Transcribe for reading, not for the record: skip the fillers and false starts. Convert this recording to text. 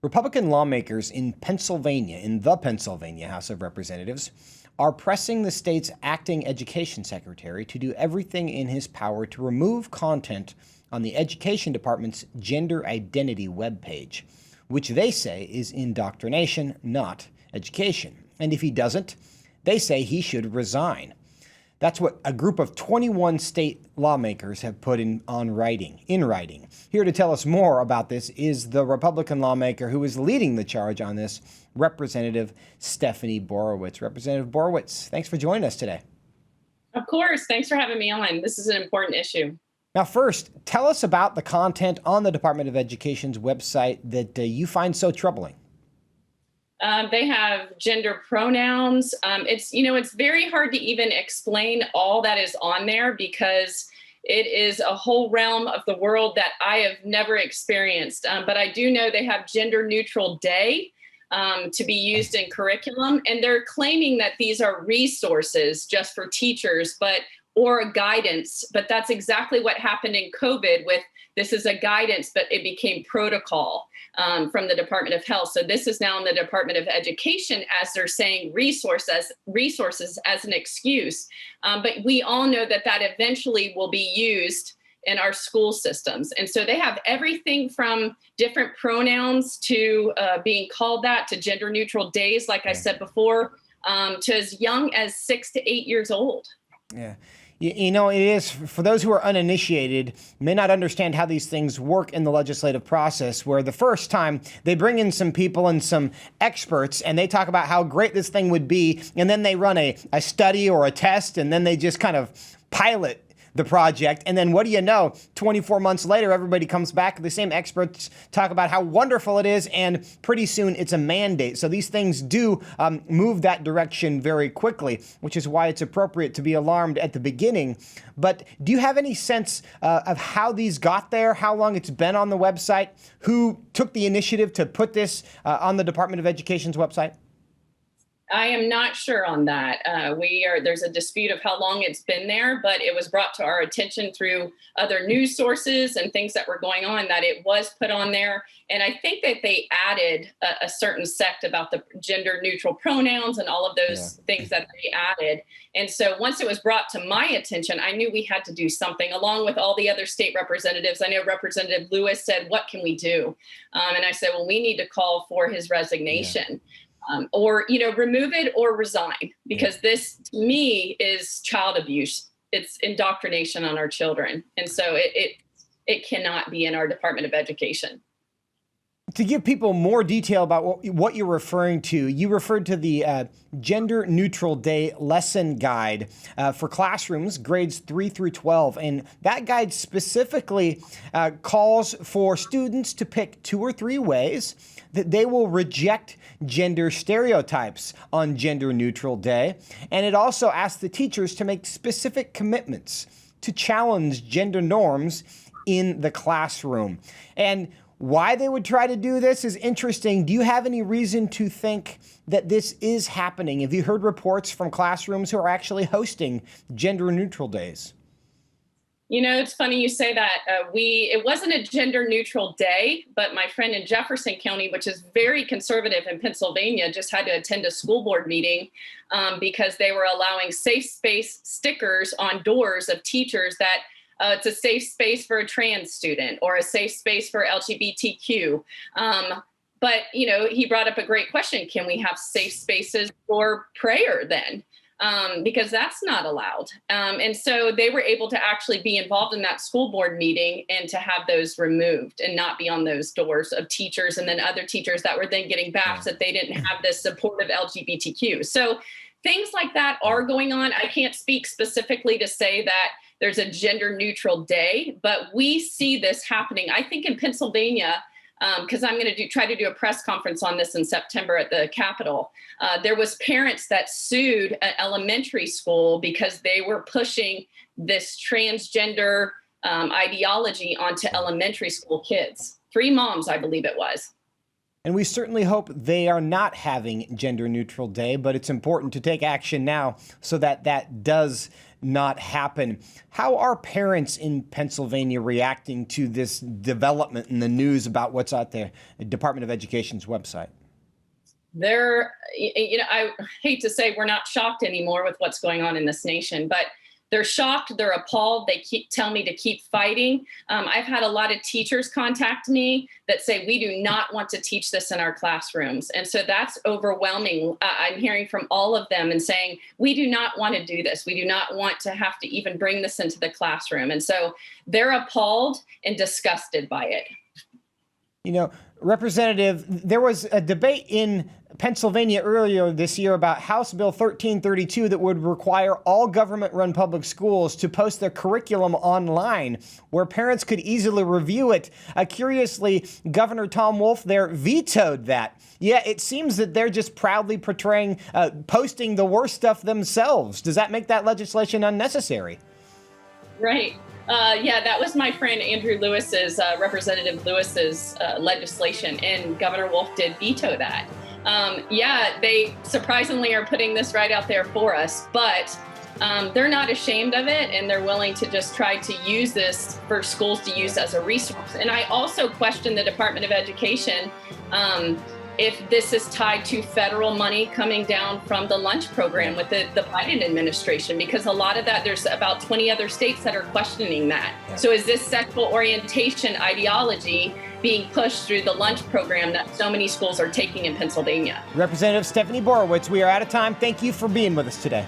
Republican lawmakers in Pennsylvania, in the Pennsylvania House of Representatives, are pressing the state's acting education secretary to do everything in his power to remove content on the Education Department's gender identity webpage, which they say is indoctrination, not education. And if he doesn't, they say he should resign. That's what a group of 21 state lawmakers have put in writing. Here to tell us more about this is the Republican lawmaker who is leading the charge on this, Representative Stephanie Borowicz. Representative Borowicz, thanks for joining us today. Of course. Thanks for having me on. This is an important issue. Now, first, tell us about the content on the Department of Education's website that you find so troubling. They have gender pronouns. It's very hard to even explain all that is on there because it is a whole realm of the world that I have never experienced. But I do know they have gender neutral day to be used in curriculum. And they're claiming that these are resources just for teachers, or guidance. But that's exactly what happened in COVID with this is a guidance, but it became protocol from the Department of Health. So this is now in the Department of Education as they're saying resources as an excuse. But we all know that eventually will be used in our school systems. And so they have everything from different pronouns to being called that to gender neutral days, like I said before, to as young as 6 to 8 years old. Yeah. You know, it is, for those who are uninitiated, may not understand how these things work in the legislative process, where the first time they bring in some people and some experts and they talk about how great this thing would be, and then they run a study or a test, and then they just kind of pilot the project. And then what do you know? 24 months later, everybody comes back. The same experts talk about how wonderful it is. And pretty soon it's a mandate. So these things do move that direction very quickly, which is why it's appropriate to be alarmed at the beginning. But do you have any sense of how these got there, how long it's been on the website, who took the initiative to put this on the Department of Education's website? I am not sure on that. There's a dispute of how long it's been there, but it was brought to our attention through other news sources and things that were going on that it was put on there. And I think that they added a certain sect about the gender neutral pronouns and all of those things that they added. And so once it was brought to my attention, I knew we had to do something along with all the other state representatives. I know Representative Lewis said, "What can we do?" And I said, well, we need to call for his resignation. Yeah. Or remove it or resign, because this, to me, is child abuse. It's indoctrination on our children. And so it cannot be in our Department of Education. To give people more detail about what you're referring to, you referred to the Gender Neutral Day Lesson Guide for classrooms, grades 3 through 12. And that guide specifically calls for students to pick 2 or 3 ways that they will reject gender stereotypes on Gender Neutral Day. And it also asks the teachers to make specific commitments to challenge gender norms in the classroom. And why they would try to do this is interesting. Do you have any reason to think that this is happening? Have you heard reports from classrooms who are actually hosting gender neutral days? It's funny you say that. It wasn't a gender neutral day, but my friend in Jefferson County, which is very conservative in Pennsylvania, just had to attend a school board meeting because they were allowing safe space stickers on doors of teachers that it's a safe space for a trans student or a safe space for LGBTQ. But he brought up a great question. Can we have safe spaces for prayer then? Because that's not allowed. And so they were able to actually be involved in that school board meeting and to have those removed and not be on those doors of teachers and then other teachers that were then getting bashed that they didn't have this support of LGBTQ. So things like that are going on. I can't speak specifically to say that there's a gender neutral day, but we see this happening. I think in Pennsylvania, because I'm going to try to do a press conference on this in September at the Capitol. There was parents that sued an elementary school because they were pushing this transgender ideology onto elementary school kids. 3 moms, I believe it was. And we certainly hope they are not having Gender Neutral Day, but it's important to take action now so that that does not happen. How are parents in Pennsylvania reacting to this development in the news about what's at the Department of Education's website? I hate to say we're not shocked anymore with what's going on in this nation, but they're shocked, they're appalled. They tell me to keep fighting. I've had a lot of teachers contact me that say, we do not want to teach this in our classrooms. And so that's overwhelming. I'm hearing from all of them and saying, we do not want to do this. We do not want to have to even bring this into the classroom. And so they're appalled and disgusted by it. You know, Representative, there was a debate in Pennsylvania earlier this year about House Bill 1332 that would require all government-run public schools to post their curriculum online where parents could easily review it. Curiously, Governor Tom Wolf there vetoed that. Yeah, it seems that they're just proudly portraying, posting the worst stuff themselves. Does that make that legislation unnecessary? Right. Yeah, that was my friend Andrew Lewis's, Representative Lewis's legislation, and Governor Wolf did veto that. Yeah, they surprisingly are putting this right out there for us, but they're not ashamed of it, and they're willing to just try to use this for schools to use as a resource. And I also question the Department of Education if this is tied to federal money coming down from the lunch program with the Biden administration, because a lot of that, there's about 20 other states that are questioning that. Yeah. So is this sexual orientation ideology being pushed through the lunch program that so many schools are taking in Pennsylvania? Representative Stephanie Borowicz, we are out of time. Thank you for being with us today.